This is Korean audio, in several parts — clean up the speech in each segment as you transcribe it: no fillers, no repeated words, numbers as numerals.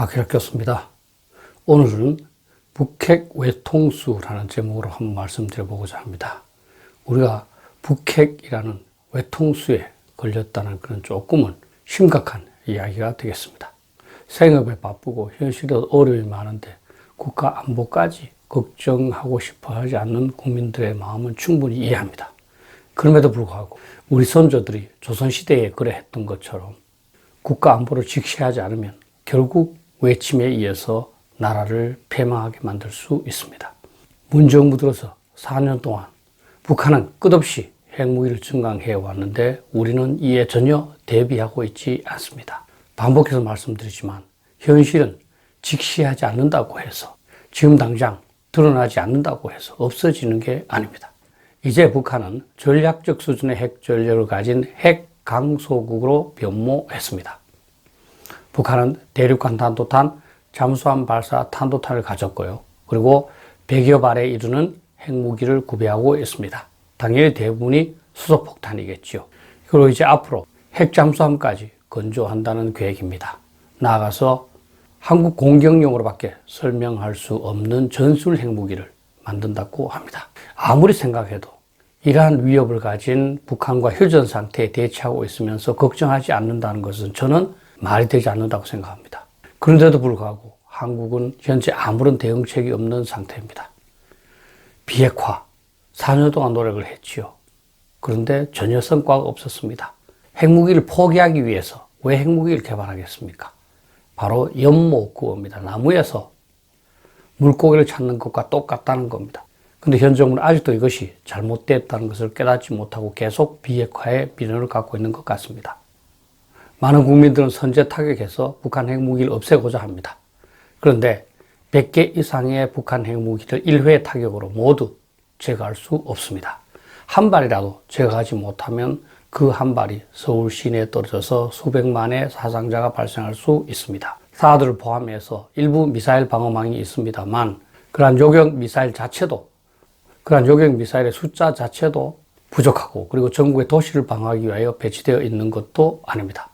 박혁교수입니다. 오늘은 북핵 외통수라는 제목으로 한번 말씀드려보고자 합니다. 우리가 북핵이라는 외통수에 걸렸다는 그런 조금은 심각한 이야기가 되겠습니다. 생업에 바쁘고 현실에 어려움이 많은데 국가 안보까지 걱정하고 싶어 하지 않는 국민들의 마음은 충분히 이해합니다. 그럼에도 불구하고 우리 선조들이 조선시대에 그래 했던 것처럼 국가 안보를 직시하지 않으면 결국 외침에 의해서 나라를 패망하게 만들 수 있습니다. 문정부 들어서 4년 동안 북한은 끝없이 핵무기를 증강해 왔는데 우리는 이에 전혀 대비하고 있지 않습니다. 반복해서 말씀드리지만 현실은 직시하지 않는다고 해서 지금 당장 드러나지 않는다고 해서 없어지는 게 아닙니다. 이제 북한은 전략적 수준의 핵전력을 가진 핵강소국으로 변모했습니다. 북한은 대륙간 탄도탄, 잠수함 발사 탄도탄을 가졌고요. 그리고 100여 발에 이르는 핵무기를 구비하고 있습니다. 당연히 대부분이 수소폭탄이겠죠. 그리고 이제 앞으로 핵잠수함까지 건조한다는 계획입니다. 나아가서 한국 공격용으로밖에 설명할 수 없는 전술 핵무기를 만든다고 합니다. 아무리 생각해도 이러한 위협을 가진 북한과 휴전 상태에 대치하고 있으면서 걱정하지 않는다는 것은 저는 말이 되지 않는다고 생각합니다. 그런데도 불구하고 한국은 현재 아무런 대응책이 없는 상태입니다. 비핵화 4년 동안 노력을 했지요. 그런데 전혀 성과가 없었습니다. 핵무기를 포기하기 위해서 왜 핵무기를 개발하겠습니까? 바로 연못구어입니다. 나무에서 물고기를 찾는 것과 똑같다는 겁니다. 근데 현 정부는 아직도 이것이 잘못됐다는 것을 깨닫지 못하고 계속 비핵화에 미련을 갖고 있는 것 같습니다. 많은 국민들은 선제 타격해서 북한 핵무기를 없애고자 합니다. 그런데 100개 이상의 북한 핵무기를 1회 타격으로 모두 제거할 수 없습니다. 한 발이라도 제거하지 못하면 그 한 발이 서울 시내에 떨어져서 수백만의 사상자가 발생할 수 있습니다. 사드를 포함해서 일부 미사일 방어망이 있습니다만 그러한 요격 미사일의 숫자 자체도 부족하고 그리고 전국의 도시를 방어하기 위하여 배치되어 있는 것도 아닙니다.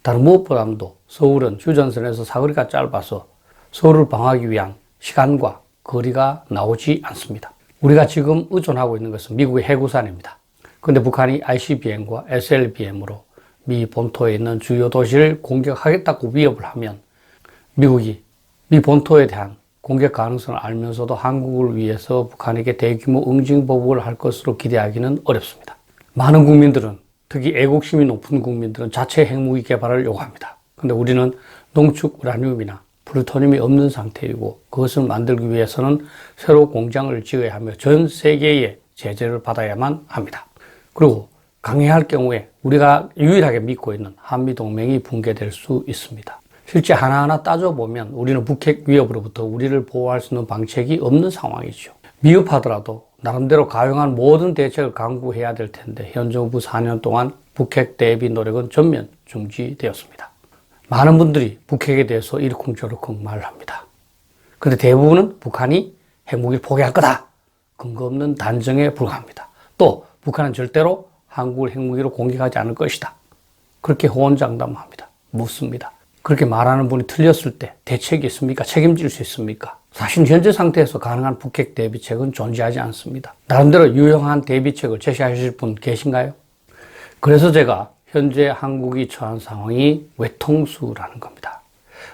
다른 무엇보다도 서울은 휴전선에서 사거리가 짧아서 서울을 방어하기 위한 시간과 거리가 나오지 않습니다. 우리가 지금 의존하고 있는 것은 미국의 해구산입니다. 그런데 북한이 ICBM과 SLBM으로 미 본토에 있는 주요 도시를 공격하겠다고 위협을 하면 미국이 미 본토에 대한 공격 가능성을 알면서도 한국을 위해서 북한에게 대규모 응징보복을 할 것으로 기대하기는 어렵습니다. 많은 국민들은 특히 애국심이 높은 국민들은 자체 핵무기 개발을 요구합니다. 그런데 우리는 농축 우라늄이나 플루토늄이 없는 상태이고 그것을 만들기 위해서는 새로 공장을 지어야 하며 전 세계의 제재를 받아야만 합니다. 그리고 강행할 경우에 우리가 유일하게 믿고 있는 한미동맹이 붕괴될 수 있습니다. 실제 하나하나 따져보면 우리는 북핵 위협으로부터 우리를 보호할 수 있는 방책이 없는 상황이죠. 미흡하더라도 나름대로 가용한 모든 대책을 강구해야 될 텐데 현 정부 4년 동안 북핵 대비 노력은 전면 중지되었습니다. 많은 분들이 북핵에 대해서 이러쿵저러쿵 말을 합니다. 그런데 대부분은 북한이 핵무기를 포기할 거다. 근거 없는 단정에 불과합니다. 또 북한은 절대로 한국을 핵무기로 공격하지 않을 것이다. 그렇게 호언장담합니다. 묻습니다. 그렇게 말하는 분이 틀렸을 때 대책이 있습니까? 책임질 수 있습니까? 사실 현재 상태에서 가능한 북핵 대비책은 존재하지 않습니다. 나름대로 유용한 대비책을 제시하실 분 계신가요? 그래서 제가 현재 한국이 처한 상황이 외통수라는 겁니다.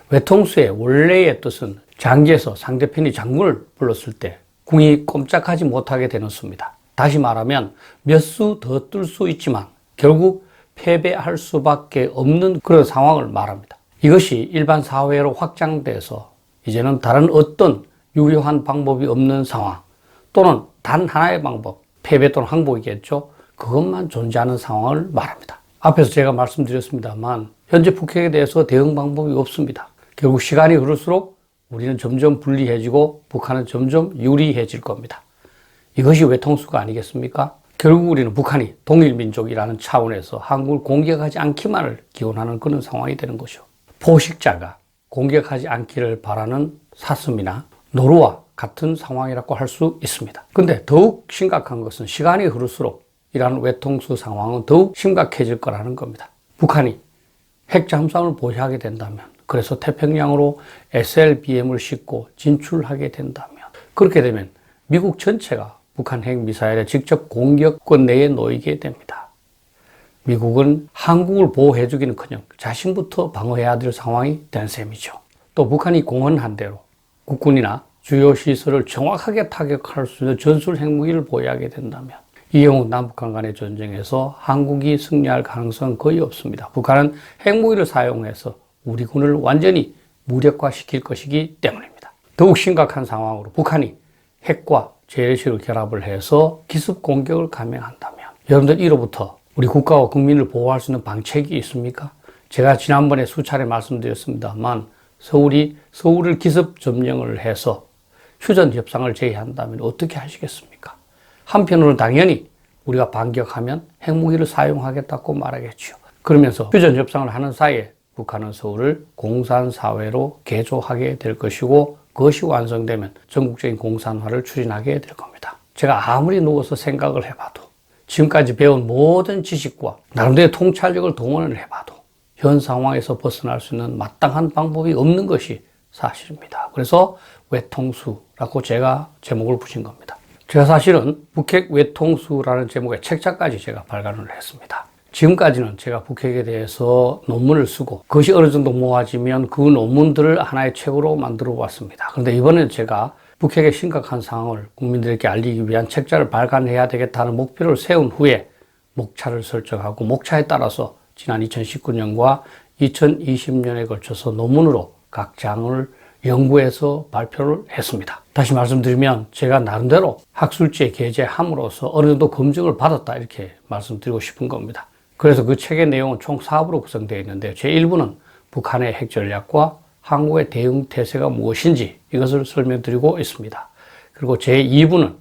외통수의 원래의 뜻은 장기에서 상대편이 장군을 불렀을 때 궁이 꼼짝하지 못하게 되는 수입니다. 다시 말하면 몇 수 더 뜰 수 있지만 결국 패배할 수밖에 없는 그런 상황을 말합니다. 이것이 일반 사회로 확장돼서 이제는 다른 어떤 유효한 방법이 없는 상황 또는 단 하나의 방법, 패배 또는 항복이겠죠. 그것만 존재하는 상황을 말합니다. 앞에서 제가 말씀드렸습니다만 현재 북핵에 대해서 대응 방법이 없습니다. 결국 시간이 흐를수록 우리는 점점 불리해지고 북한은 점점 유리해질 겁니다. 이것이 외통수가 아니겠습니까? 결국 우리는 북한이 동일민족이라는 차원에서 한국을 공격하지 않기만을 기원하는 그런 상황이 되는 것이죠. 포식자가 공격하지 않기를 바라는 사슴이나 노루와 같은 상황이라고 할 수 있습니다. 그런데 더욱 심각한 것은 시간이 흐를수록 이러한 외통수 상황은 더욱 심각해질 거라는 겁니다. 북한이 핵잠수함을 보유하게 된다면 그래서 태평양으로 SLBM을 싣고 진출하게 된다면, 그렇게 되면 미국 전체가 북한 핵미사일의 직접 공격권 내에 놓이게 됩니다. 미국은 한국을 보호해주기는커녕 자신부터 방어해야 될 상황이 된 셈이죠. 또 북한이 공언한 대로 국군이나 주요 시설을 정확하게 타격할 수 있는 전술 핵무기를 보유하게 된다면, 이 경우 남북한 간의 전쟁에서 한국이 승리할 가능성은 거의 없습니다. 북한은 핵무기를 사용해서 우리 군을 완전히 무력화시킬 것이기 때문입니다. 더욱 심각한 상황으로 북한이 핵과 재래식을 결합을 해서 기습 공격을 감행한다면, 여러분들 이로부터 우리 국가와 국민을 보호할 수 있는 방책이 있습니까? 제가 지난번에 수차례 말씀드렸습니다만, 서울을 기습 점령을 해서 휴전 협상을 제의한다면 어떻게 하시겠습니까? 한편으로는 당연히 우리가 반격하면 핵무기를 사용하겠다고 말하겠죠. 그러면서 휴전 협상을 하는 사이에 북한은 서울을 공산사회로 개조하게 될 것이고, 그것이 완성되면 전국적인 공산화를 추진하게 될 겁니다. 제가 아무리 누워서 생각을 해봐도, 지금까지 배운 모든 지식과 나름대로 통찰력을 동원을 해봐도 현 상황에서 벗어날 수 있는 마땅한 방법이 없는 것이 사실입니다. 그래서 외통수라고 제가 제목을 붙인 겁니다. 제가 사실은 북핵 외통수라는 제목의 책자까지 제가 발간을 했습니다. 지금까지는 제가 북핵에 대해서 논문을 쓰고 그것이 어느 정도 모아지면 그 논문들을 하나의 책으로 만들어 왔습니다. 그런데 이번에는 제가 북핵의 심각한 상황을 국민들에게 알리기 위한 책자를 발간해야 되겠다는 목표를 세운 후에 목차를 설정하고, 목차에 따라서 지난 2019년과 2020년에 걸쳐서 논문으로 각 장을 연구해서 발표를 했습니다. 다시 말씀드리면 제가 나름대로 학술지에 게재함으로써 어느 정도 검증을 받았다, 이렇게 말씀드리고 싶은 겁니다. 그래서 그 책의 내용은 총 4부로 구성되어 있는데, 제1부는 북한의 핵전략과 한국의 대응 태세가 무엇인지 이것을 설명드리고 있습니다. 그리고 제2부는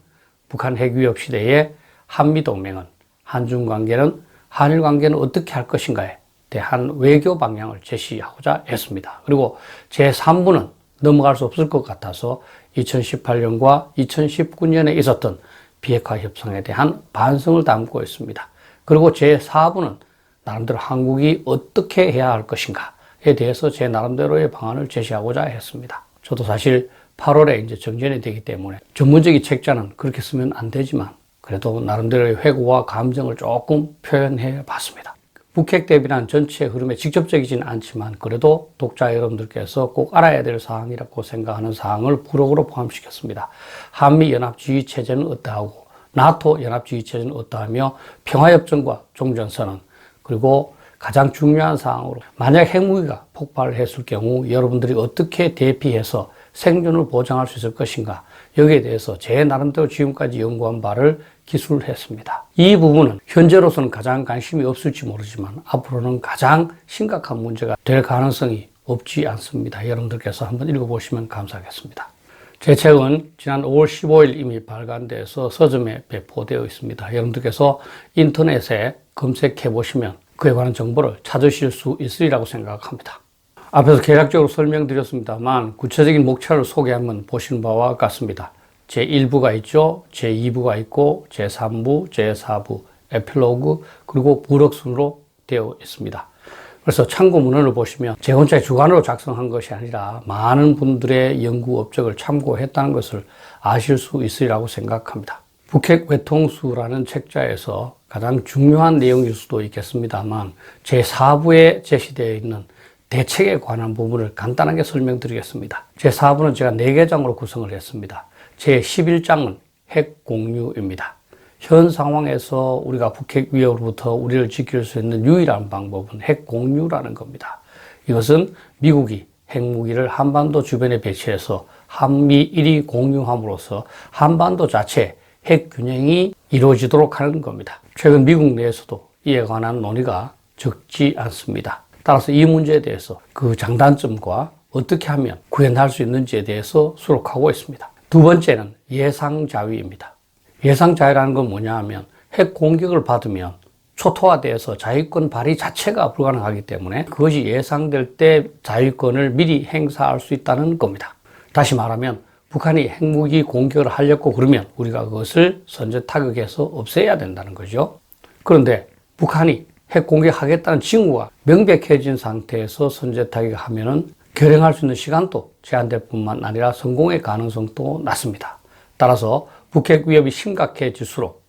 북한 핵위협 시대의 한미동맹은, 한중관계는, 한일관계는 어떻게 할 것인가에 대한 외교 방향을 제시하고자 했습니다. 그리고 제3부는 넘어갈 수 없을 것 같아서 2018년과 2019년에 있었던 비핵화 협상에 대한 반성을 담고 있습니다. 그리고 제4부는 나름대로 한국이 어떻게 해야 할 것인가에 대해서 제 나름대로의 방안을 제시하고자 했습니다. 저도 사실 8월에 이제 정전이 되기 때문에 전문적인 책자는 그렇게 쓰면 안 되지만, 그래도 나름대로의 회고와 감정을 조금 표현해 봤습니다. 북핵 대비란 전체의 흐름에 직접적이진 않지만 그래도 독자 여러분들께서 꼭 알아야 될 사항이라고 생각하는 사항을 부록으로 포함시켰습니다. 한미연합주의 체제는 어떠하고, 나토 연합주의 체제는 어떠하며, 평화협정과 종전선언, 그리고 가장 중요한 사항으로 만약 핵무기가 폭발을 했을 경우 여러분들이 어떻게 대피해서 생존을 보장할 수 있을 것인가, 여기에 대해서 제 나름대로 지금까지 연구한 바를 기술했습니다. 이 부분은 현재로서는 가장 관심이 없을지 모르지만 앞으로는 가장 심각한 문제가 될 가능성이 없지 않습니다. 여러분들께서 한번 읽어보시면 감사하겠습니다. 제 책은 지난 5월 15일 이미 발간돼서 서점에 배포되어 있습니다. 여러분들께서 인터넷에 검색해 보시면 그에 관한 정보를 찾으실 수 있으리라고 생각합니다. 앞에서 개략적으로 설명드렸습니다만 구체적인 목차를 소개 한번 보시는 바와 같습니다. 제1부가 있죠. 제2부가 있고 제3부, 제4부, 에필로그, 그리고 부록순으로 되어 있습니다. 그래서 참고 문헌을 보시면 제 혼자의 주관으로 작성한 것이 아니라 많은 분들의 연구 업적을 참고했다는 것을 아실 수 있으리라고 생각합니다. 북핵 외통수라는 책자에서 가장 중요한 내용일 수도 있겠습니다만 제4부에 제시되어 있는 대책에 관한 부분을 간단하게 설명드리겠습니다. 제4부는 제가 4개 장으로 구성을 했습니다. 제11장은 핵 공유입니다. 현 상황에서 우리가 북핵 위협으로부터 우리를 지킬 수 있는 유일한 방법은 핵 공유라는 겁니다. 이것은 미국이 핵무기를 한반도 주변에 배치해서 한미일이 공유함으로써 한반도 자체 핵 균형이 이루어지도록 하는 겁니다. 최근 미국 내에서도 이에 관한 논의가 적지 않습니다. 따라서 이 문제에 대해서 그 장단점과 어떻게 하면 구현할 수 있는지에 대해서 수록하고 있습니다. 두 번째는 예상자위입니다. 예상자위라는 건 뭐냐 하면 핵 공격을 받으면 초토화돼서 자위권 발휘 자체가 불가능하기 때문에 그것이 예상될 때 자위권을 미리 행사할 수 있다는 겁니다. 다시 말하면 북한이 핵무기 공격을 하려고 그러면 우리가 그것을 선제 타격해서 없애야 된다는 거죠. 그런데 북한이 핵 공격하겠다는 징후가 명백해진 상태에서 선제 타격하면은 결행할 수 있는 시간도 제한될 뿐만 아니라 성공의 가능성도 낮습니다. 따라서 북핵 위협이 심각해질수록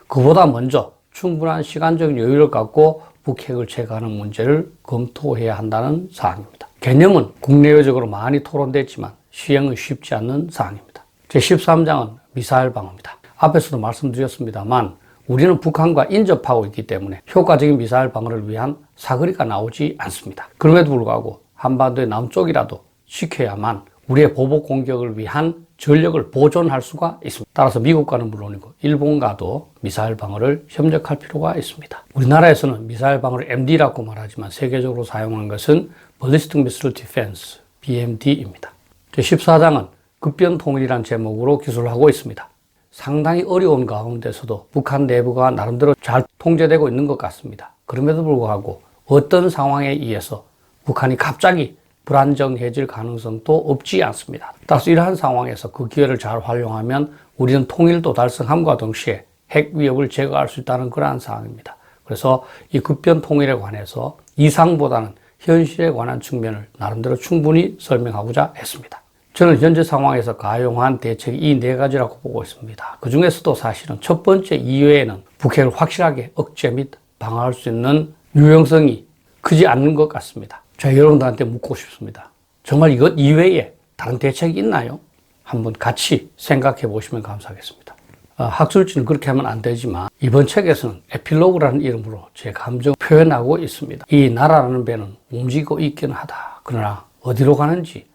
그보다 먼저 충분한 시간적 여유를 갖고 북핵을 제거하는 문제를 검토해야 한다는 사항입니다. 개념은 국내외적으로 많이 토론됐지만 시행은 쉽지 않는 사항입니다. 제13장은 미사일 방어입니다. 앞에서도 말씀드렸습니다만 우리는 북한과 인접하고 있기 때문에 효과적인 미사일 방어를 위한 사거리가 나오지 않습니다. 그럼에도 불구하고 한반도의 남쪽이라도 지켜야만 우리의 보복 공격을 위한 전력을 보존할 수가 있습니다. 따라서 미국과는 물론이고 일본과도 미사일 방어를 협력할 필요가 있습니다. 우리나라에서는 미사일 방어를 MD라고 말하지만 세계적으로 사용하는 것은 Ballistic Missile Defense, BMD입니다. 제14장은 급변통일이라는 제목으로 기술을 하고 있습니다. 상당히 어려운 가운데서도 북한 내부가 나름대로 잘 통제되고 있는 것 같습니다. 그럼에도 불구하고 어떤 상황에 의해서 북한이 갑자기 불안정해질 가능성도 없지 않습니다. 따라서 이러한 상황에서 그 기회를 잘 활용하면 우리는 통일도 달성함과 동시에 핵 위협을 제거할 수 있다는 그러한 사항입니다. 그래서 이 급변 통일에 관해서 이상보다는 현실에 관한 측면을 나름대로 충분히 설명하고자 했습니다. 저는 현재 상황에서 가용한 대책이 이 네 가지라고 보고 있습니다. 그 중에서도 사실은 첫 번째 이외에는 북핵을 확실하게 억제 및 방어할 수 있는 유용성이 크지 않는 것 같습니다. 제가 여러분들한테 묻고 싶습니다. 정말 이것 이외에 다른 대책이 있나요? 한번 같이 생각해 보시면 감사하겠습니다. 학술지는 그렇게 하면 안 되지만 이번 책에서는 에필로그라는 이름으로 제 감정 표현하고 있습니다. 이 나라라는 배는 움직이고 있기는 하다. 그러나 어디로 가는지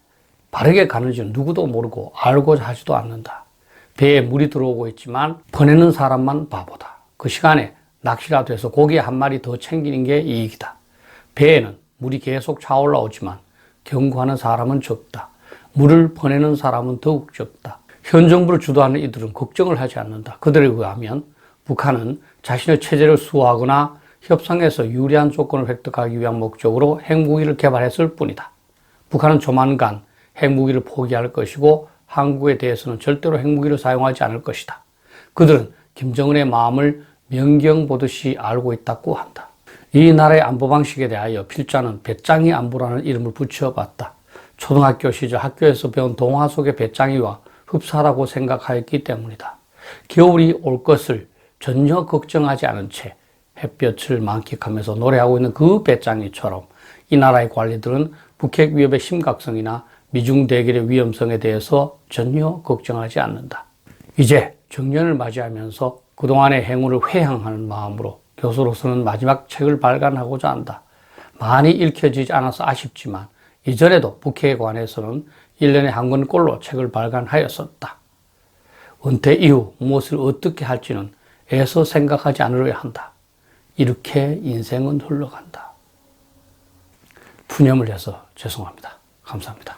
바르게 가는지는 누구도 모르고 알고자 하지도 않는다. 배에 물이 들어오고 있지만 보내는 사람만 바보다. 그 시간에 낚시라도 해서 고기 한 마리 더 챙기는 게 이익이다. 배에는 물이 계속 차올라오지만 경고하는 사람은 적다. 물을 보내는 사람은 더욱 적다. 현 정부를 주도하는 이들은 걱정을 하지 않는다. 그들에 의하면 북한은 자신의 체제를 수호하거나 협상에서 유리한 조건을 획득하기 위한 목적으로 핵무기를 개발했을 뿐이다. 북한은 조만간 핵무기를 포기할 것이고 한국에 대해서는 절대로 핵무기를 사용하지 않을 것이다. 그들은 김정은의 마음을 명경보듯이 알고 있다고 한다. 이 나라의 안보 방식에 대하여 필자는 배짱이 안보라는 이름을 붙여봤다. 초등학교 시절 학교에서 배운 동화 속의 배짱이와 흡사하다고 생각하였기 때문이다. 겨울이 올 것을 전혀 걱정하지 않은 채 햇볕을 만끽하면서 노래하고 있는 그 배짱이처럼 이 나라의 관리들은 북핵 위협의 심각성이나 미중 대결의 위험성에 대해서 전혀 걱정하지 않는다. 이제 정년을 맞이하면서 그동안의 행운을 회항하는 마음으로 교수로서는 마지막 책을 발간하고자 한다. 많이 읽혀지지 않아서 아쉽지만 이전에도 북핵에 관해서는 1년에 한 권꼴로 책을 발간하였었다. 은퇴 이후 무엇을 어떻게 할지는 애써 생각하지 않으려 한다. 이렇게 인생은 흘러간다. 푸념을 해서 죄송합니다. 감사합니다.